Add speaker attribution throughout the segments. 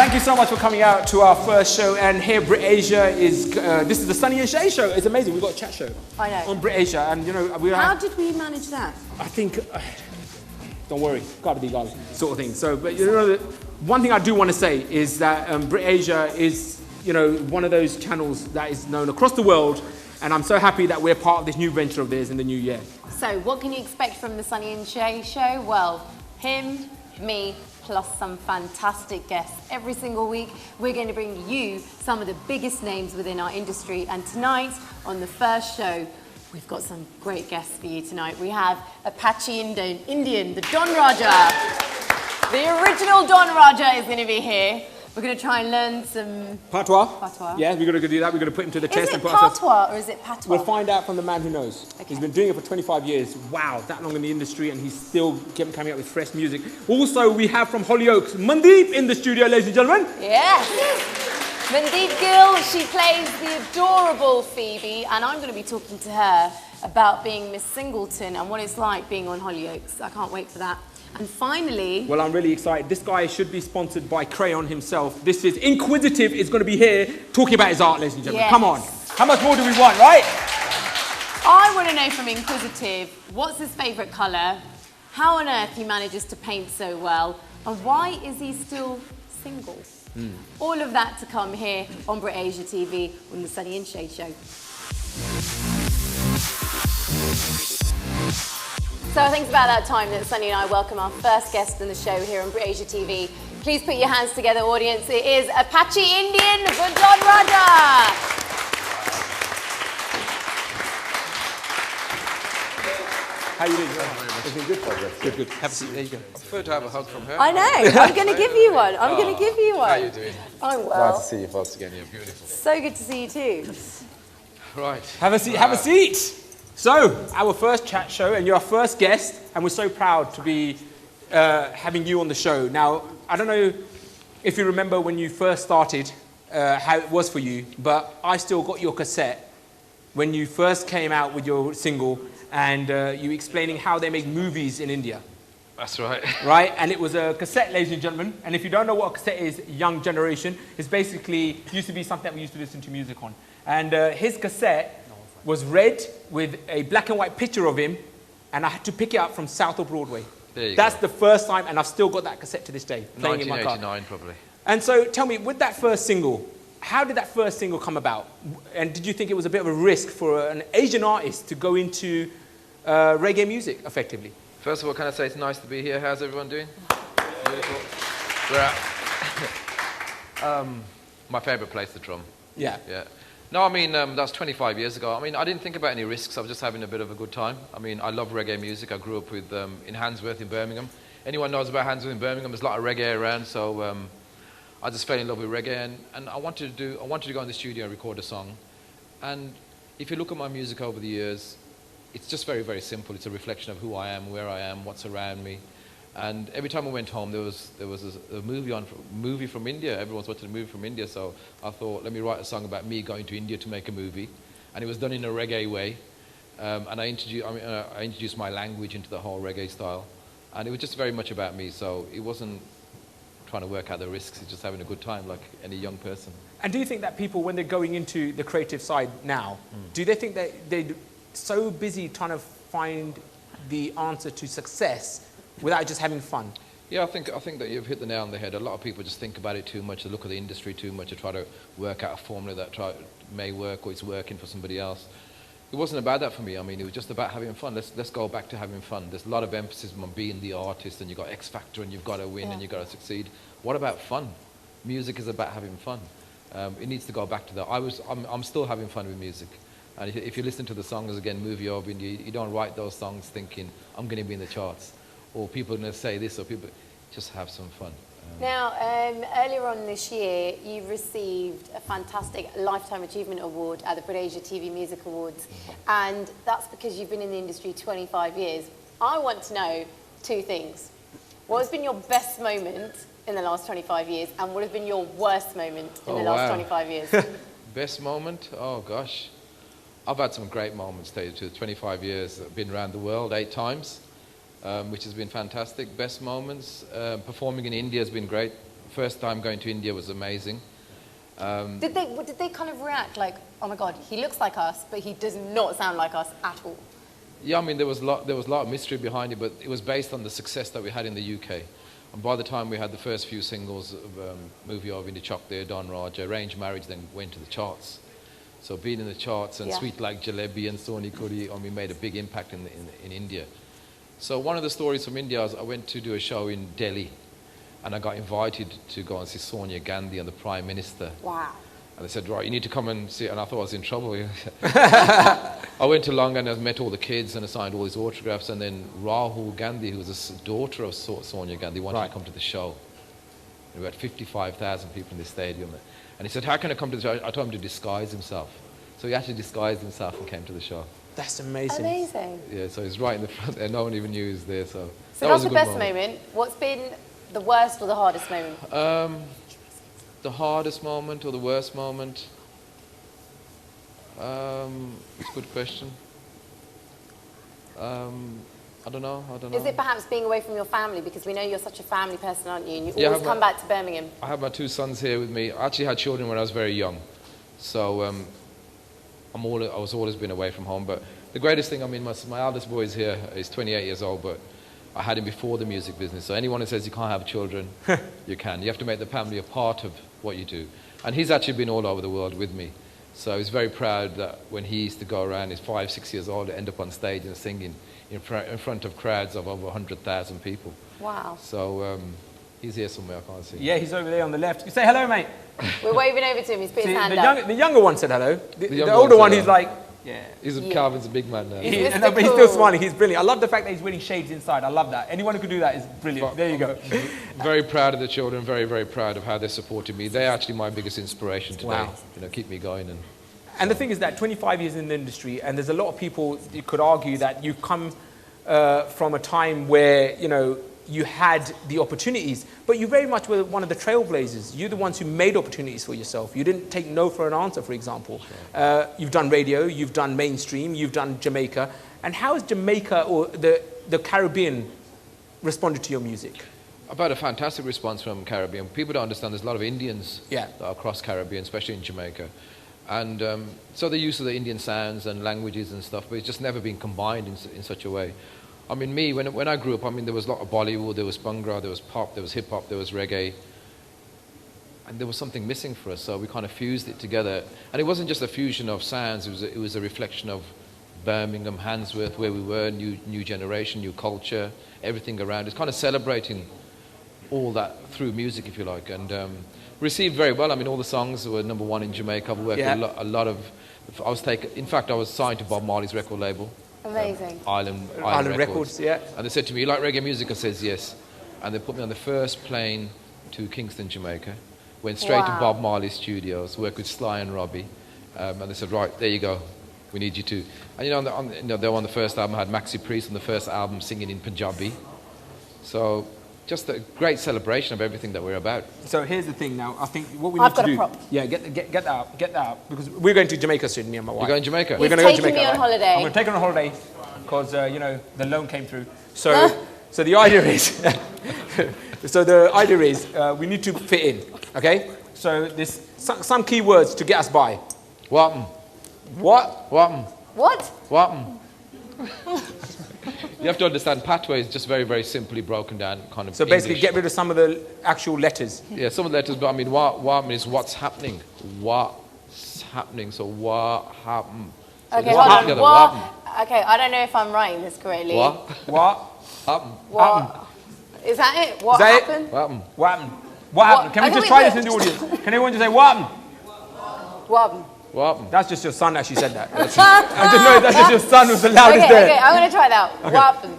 Speaker 1: Thank you so much for coming out to our first show. And here, BritAsia is. This is the Sunny and Shay show. It's amazing. We've got a chat show.
Speaker 2: I know.
Speaker 1: On BritAsia, and you know we.
Speaker 2: How did we manage that?
Speaker 1: I think. Don't worry, gotta be golly, sort of thing. So, but you know, one thing I do want to say is that BritAsia is, you know, one of those channels that is known across the world, and I'm so happy that we're part of this new venture of theirs in the new year.
Speaker 2: So, what can you expect from the Sunny and Shay show? Well, him, me, plus some fantastic guests. Every single week, we're going to bring you some of the biggest names within our industry. And tonight, on the first show, we've got some great guests for you tonight. We have Apache Indian, the Don Raja. The original Don Raja is going to be here. We're going to try and learn some...
Speaker 1: Patois?
Speaker 2: Patois.
Speaker 1: Yeah, we're going to do that. We're going to put him to the test.
Speaker 2: Is it patois or is it patois?
Speaker 1: We'll find out from the man who knows.
Speaker 2: Okay.
Speaker 1: He's been doing it for 25 years. Wow, that long in the industry, and he's still coming up with fresh music. Also, we have from Hollyoaks, Mandip in the studio, ladies and gentlemen.
Speaker 2: Yes. Mandip Gill, she plays the adorable Phoebe, and I'm going to be talking to her about being Miss Singleton and what it's like being on Hollyoaks. I can't wait for that. And finally...
Speaker 1: Well, I'm really excited. This guy should be sponsored by Crayon himself. This is Inkquisitive is going to be here talking about his art, ladies and gentlemen.
Speaker 2: Yes.
Speaker 1: Come on. How much more do we want, right?
Speaker 2: I want to know from Inkquisitive, what's his favourite colour, how on earth he manages to paint so well, and why is he still single? All of that to come here on BritAsia TV on the Sunny and Shay show. So I think it's about that time that Sunny and I welcome our first guest on the show here on BritAsia TV. Please put your hands together, audience. It is Apache Indian, the Don Raja.
Speaker 1: How you doing? It's been good progress. Good. Have a seat. There you go.
Speaker 3: I prefer to have a hug from her.
Speaker 2: I know. I'm going to give you one. I'm going to give you one.
Speaker 3: How you doing?
Speaker 2: I'm well.
Speaker 3: Nice to see you folks again. You're beautiful.
Speaker 2: So good to see you too.
Speaker 3: Right.
Speaker 1: Have a seat. Have a seat. So, our first chat show, and you're our first guest, and we're so proud to be having you on the show. Now, I don't know if you remember when you first started, how it was for you, but I still got your cassette when you first came out with your single, and you explaining how they make movies in India.
Speaker 3: That's right.
Speaker 1: Right? And it was a cassette, ladies and gentlemen. And if you don't know what a cassette is, young generation, it's basically, used to be something that we used to listen to music on. And his cassette was red with a black and white picture of him, and I had to pick it up from South of Broadway.
Speaker 3: There you
Speaker 1: That's
Speaker 3: go.
Speaker 1: the first time, and I've still got that cassette to this day, playing in my car.
Speaker 3: 1989 probably.
Speaker 1: And so tell me, with that first single, how did that first single come about? And did you think it was a bit of a risk for an Asian artist to go into reggae music, effectively?
Speaker 3: First of all, can I say it's nice to be here. How's everyone doing? Beautiful. We're at my favourite place, the drum.
Speaker 1: Yeah.
Speaker 3: Yeah. No, I mean, that's 25 years ago. I mean, I didn't think about any risks. I was just having a bit of a good time. I mean, I love reggae music. I grew up with in Handsworth in Birmingham. Anyone knows about Handsworth in Birmingham? There's a lot of reggae around, so I just fell in love with reggae, and I wanted to go in the studio and record a song. And if you look at my music over the years, it's just very, very simple. It's a reflection of who I am, where I am, what's around me. And every time I went home, there was a movie from India. Everyone's watching a movie from India, so I thought, let me write a song about me going to India to make a movie. And it was done in a reggae way. And I introduced my language into the whole reggae style. And it was just very much about me, so it wasn't trying to work out the risks. It's just having a good time, like any young person.
Speaker 1: And do you think that people, when they're going into the creative side now, do they think that they're so busy trying to find the answer to success without just having fun?
Speaker 3: Yeah, I think that you've hit the nail on the head. A lot of people just think about it too much. They look at the industry too much. They try to work out a formula that may work or it's working for somebody else. It wasn't about that for me. I mean, it was just about having fun. Let's go back to having fun. There's a lot of emphasis on being the artist, and you've got X Factor, and you've got to win, and you've got to succeed. What about fun? Music is about having fun. It needs to go back to that. I'm still having fun with music. And if you listen to the songs again, Move Your Bin, you don't write those songs thinking, I'm going to be in the charts, or people are going to say this, or people just have some fun.
Speaker 2: Now, earlier on this year, you received a fantastic Lifetime Achievement Award at the BritAsia TV Music Awards, and that's because you've been in the industry 25 years. I want to know two things. What has been your best moment in the last 25 years, and what has been your worst moment in the last 25 years?
Speaker 3: Best moment? Oh, gosh. I've had some great moments, to 25 years. I've been around the world 8 times. Which has been fantastic. Best moments, performing in India has been great. First time going to India was amazing.
Speaker 2: Did they kind of react like, oh my God, he looks like us, but he does not sound like us at all?
Speaker 3: Yeah, I mean, there was a lot of mystery behind it, but it was based on the success that we had in the UK. And by the time we had the first few singles of Movie of India Chok there, Don Raja, Arranged Marriage then went to the charts. So being in the charts and Sweet Like Jalebi and Soni Kudi, we made a big impact in India. So one of the stories from India is I went to do a show in Delhi, and I got invited to go and see Sonia Gandhi and the Prime Minister.
Speaker 2: Wow.
Speaker 3: And they said, right, you need to come and see it. And I thought I was in trouble. I went along and I met all the kids and I signed all these autographs. And then Rahul Gandhi, who was a daughter of Sonia Gandhi, wanted to come to the show. And we had 55,000 people in the stadium. And he said, how can I come to the show? I told him to disguise himself. So he actually disguised himself and came to the show.
Speaker 1: That's amazing.
Speaker 2: Amazing.
Speaker 3: Yeah, so he's right in the front there. No one even knew he was there. So
Speaker 2: that's the best moment. What's been the worst or the hardest moment?
Speaker 3: The hardest moment or the worst moment? It's a good question. I don't know.
Speaker 2: Is it perhaps being away from your family? Because we know you're such a family person, aren't you? And you always come back to Birmingham.
Speaker 3: I have my two sons here with me. I actually had children when I was very young. So I was always been away from home. But the greatest thing, I mean, my eldest boy is here. He's 28 years old, but I had him before the music business. So anyone who says you can't have children, you can. You have to make the family a part of what you do. And he's actually been all over the world with me. So he's very proud that when he used to go around, he's 5, 6 years old, end up on stage and singing in front of crowds of over 100,000 people.
Speaker 2: Wow.
Speaker 3: So he's here somewhere, I can't see.
Speaker 1: Yeah, he's over there on the left. You say hello, mate.
Speaker 2: We're waving over to him. He's put his hand up.
Speaker 1: The younger one said hello. The older one, he's like, yeah.
Speaker 3: Calvin's a big man now.
Speaker 1: No, but he's still smiling. He's brilliant. I love the fact that he's wearing shades inside. I love that. Anyone who could do that is brilliant. There you go.
Speaker 3: Very proud of the children. Very, very proud of how they supported me. They're actually my biggest inspiration today.
Speaker 1: Wow.
Speaker 3: You know, keep me going.
Speaker 1: And the thing is that 25 years in the industry, and there's a lot of people, you could argue that you come from a time where, you know, you had the opportunities, but you very much were one of the trailblazers. You're the ones who made opportunities for yourself. You didn't take no for an answer, for example. Sure. You've done radio, you've done mainstream, you've done Jamaica. And how has Jamaica or the Caribbean responded to your music?
Speaker 3: I've had a fantastic response from Caribbean. People don't understand there's a lot of Indians
Speaker 1: that
Speaker 3: are across Caribbean, especially in Jamaica. And so the use of the Indian sounds and languages and stuff, but it's just never been combined in such a way. I mean, when I grew up, I mean, there was a lot of Bollywood, there was Bhangra, there was pop, there was hip-hop, there was reggae. And there was something missing for us, so we kind of fused it together. And it wasn't just a fusion of sounds, it was a reflection of Birmingham, Handsworth, where we were, new generation, new culture, everything around. It's kind of celebrating all that through music, if you like. And received very well. I mean, all the songs were #1 in Jamaica. I've worked with a lot of... in fact, I was signed to Bob Marley's record label.
Speaker 2: Amazing.
Speaker 3: Island
Speaker 1: Records, yeah.
Speaker 3: And they said to me, you like reggae music? I says, yes. And they put me on the first plane to Kingston, Jamaica. Went straight to Bob Marley's studios, worked with Sly and Robbie. And they said, right, there you go. We need you to... And they were on the first album. I had Maxi Priest on the first album singing in Punjabi. So just a great celebration of everything that we're about.
Speaker 1: So here's the thing now. I think what we need to do... I've got a prop. Yeah, get that out. Because we're going to Jamaica soon, me and my wife.
Speaker 3: You're going to Jamaica?
Speaker 1: We're going to go to Jamaica.
Speaker 2: Taking me on holiday.
Speaker 1: I'm going to take her on holiday because, the loan came through. So the idea is... we need to fit in, okay? So there's some key words to get us by.
Speaker 3: What? You have to understand, Patway is just very, very simply broken down, kind of
Speaker 1: So basically
Speaker 3: English.
Speaker 1: get rid of some of the actual letters.
Speaker 3: Yeah, some of the letters, but I mean, what means what's happening. What's happening, so what happened. So
Speaker 2: okay, hold on. Okay, I don't know if I'm writing this correctly.
Speaker 1: What happened?
Speaker 2: Is that it? What happened?
Speaker 3: What happened?
Speaker 1: What happened? Can we just try this in the audience? Can everyone just say, what happened?
Speaker 2: What happened?
Speaker 3: What?
Speaker 1: That's just your son actually said that. I just know that's just your son who's the loudest there.
Speaker 2: Okay, I'm going to try that. Okay. What happened?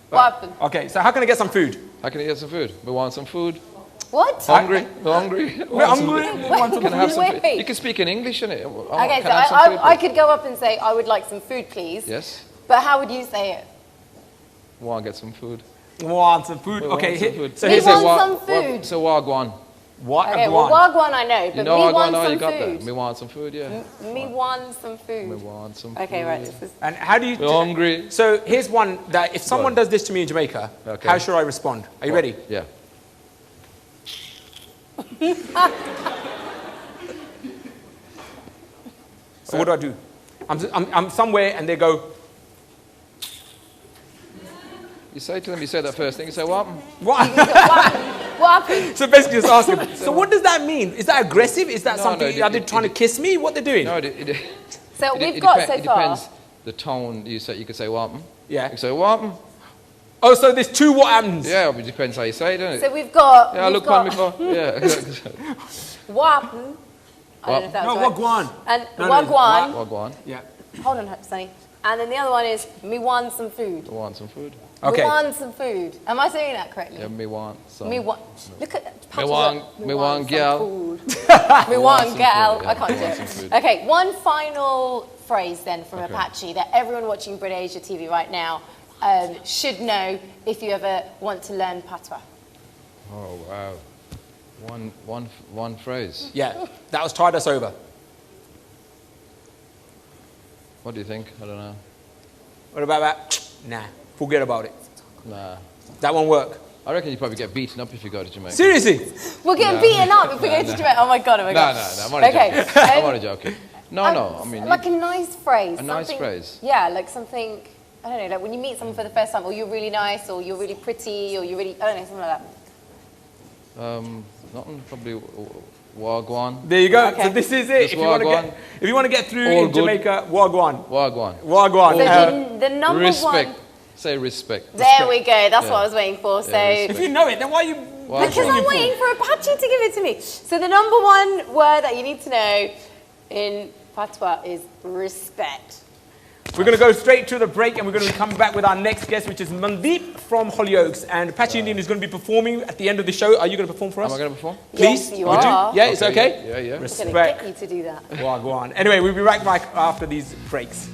Speaker 2: What happened?
Speaker 1: Okay, so how can I get some food?
Speaker 3: How can I get some food? We want some food.
Speaker 2: What?
Speaker 3: Hungry? We're hungry.
Speaker 1: We're hungry. We want some food.
Speaker 3: You can speak in English, innit?
Speaker 2: Okay, so I could go up and say, I would like some food, please.
Speaker 3: Yes.
Speaker 2: But how would you say it?
Speaker 3: Want to get some food.
Speaker 1: Want some food. Okay,
Speaker 2: so here's some food.
Speaker 3: So wagwan.
Speaker 2: Okay, well, wagwan I know, but me want some food.
Speaker 3: Me want some food, yeah.
Speaker 2: Me want some food.
Speaker 3: Me want some food.
Speaker 2: Okay, right.
Speaker 1: And how do you...
Speaker 3: We're hungry.
Speaker 1: So here's one that if someone does this to me in Jamaica, how should I respond? Are you ready?
Speaker 3: Yeah.
Speaker 1: So what do? I'm somewhere and they go,
Speaker 3: You say to them, you say that first thing, you say, what?
Speaker 1: what?
Speaker 2: What happened?
Speaker 1: So basically just ask them, so what does that mean? Is that aggressive? Is that
Speaker 3: No,
Speaker 1: something,
Speaker 3: no,
Speaker 1: are they trying to kiss me? What they're doing?
Speaker 3: No,
Speaker 2: So
Speaker 3: it
Speaker 2: we've got so
Speaker 3: it
Speaker 2: far.
Speaker 3: depends the tone you say. You could say, what?
Speaker 1: Yeah.
Speaker 3: You can say, what?
Speaker 1: Oh, so there's two what happens?
Speaker 3: Yeah, it depends how you say it, doesn't it?
Speaker 2: So we've got.
Speaker 3: Yeah, I
Speaker 2: we've
Speaker 3: looked
Speaker 2: got
Speaker 3: on before. Yeah.
Speaker 2: What happened? I don't know if that
Speaker 1: No,
Speaker 2: was right.
Speaker 1: wagwan.
Speaker 2: And
Speaker 1: No, no,
Speaker 2: wagwan.
Speaker 3: Well, go on.
Speaker 1: Yeah.
Speaker 2: Hold on, Sunny. And then the other one is me want some food.
Speaker 3: I want some food.
Speaker 1: Okay.
Speaker 2: Me want some food. Am I saying that correctly?
Speaker 3: Yeah, me want some.
Speaker 2: Me want. Look at.
Speaker 3: Me want
Speaker 2: some
Speaker 3: gal.
Speaker 2: food. Me
Speaker 3: some
Speaker 2: want gal.
Speaker 3: food,
Speaker 2: I
Speaker 3: yeah.
Speaker 2: can't
Speaker 3: Me
Speaker 2: do
Speaker 3: want
Speaker 2: it.
Speaker 3: some food.
Speaker 2: Okay, one final phrase then from
Speaker 3: Okay.
Speaker 2: Apache that everyone watching BritAsia TV right now should know if you ever want to learn patois.
Speaker 3: Oh, wow. One phrase.
Speaker 1: Yeah, that was tide us over.
Speaker 3: What do you think? I don't know.
Speaker 1: What about that? Nah, forget about it.
Speaker 3: Nah.
Speaker 1: That won't work.
Speaker 3: I reckon you probably get beaten up if you go to Jamaica.
Speaker 1: Seriously?
Speaker 2: We're getting
Speaker 3: No.
Speaker 2: beaten up if we go to Jamaica. Oh my god, oh my
Speaker 3: No,
Speaker 2: god.
Speaker 3: no, I'm only
Speaker 2: Okay,
Speaker 3: joking. I'm only joking. No, I mean...
Speaker 2: like a nice phrase.
Speaker 3: A nice
Speaker 2: something-
Speaker 3: phrase?
Speaker 2: Yeah, like something, I don't know, like when you meet someone for the first time, or you're really nice, or you're really pretty, or you're really, I don't know, something like that.
Speaker 3: Nothing, probably wagwan.
Speaker 1: There you go.
Speaker 2: Okay.
Speaker 1: So this is it.
Speaker 3: Just
Speaker 1: If you want to get through
Speaker 3: All
Speaker 1: in
Speaker 3: good.
Speaker 1: Jamaica, wagwan.
Speaker 3: Wagwan.
Speaker 1: Wagwan.
Speaker 2: So the number
Speaker 3: Respect.
Speaker 2: one,
Speaker 3: Say respect.
Speaker 2: there we go, that's
Speaker 3: Yeah.
Speaker 2: what I was waiting for. So,
Speaker 3: respect.
Speaker 1: If you know it, then why are you...
Speaker 3: Why
Speaker 2: because
Speaker 3: Wagwan.
Speaker 2: I'm waiting for Apache to give it to me. So the number one word that you need to know in patois is respect.
Speaker 1: We're going to go straight to the break and we're going to come back with our next guest, which is Mandip from Hollyoaks. And Apache Indian is going to be performing at the end of the show. Are you going to perform for us?
Speaker 3: Am I going to perform?
Speaker 1: Please?
Speaker 2: Yes, you
Speaker 1: Would
Speaker 2: are.
Speaker 1: Yeah, it's okay?
Speaker 3: Yeah, yeah.
Speaker 2: I'm going to
Speaker 1: Respect.
Speaker 2: get you to do that.
Speaker 1: Wagwan. Anyway, we'll be right back after these breaks.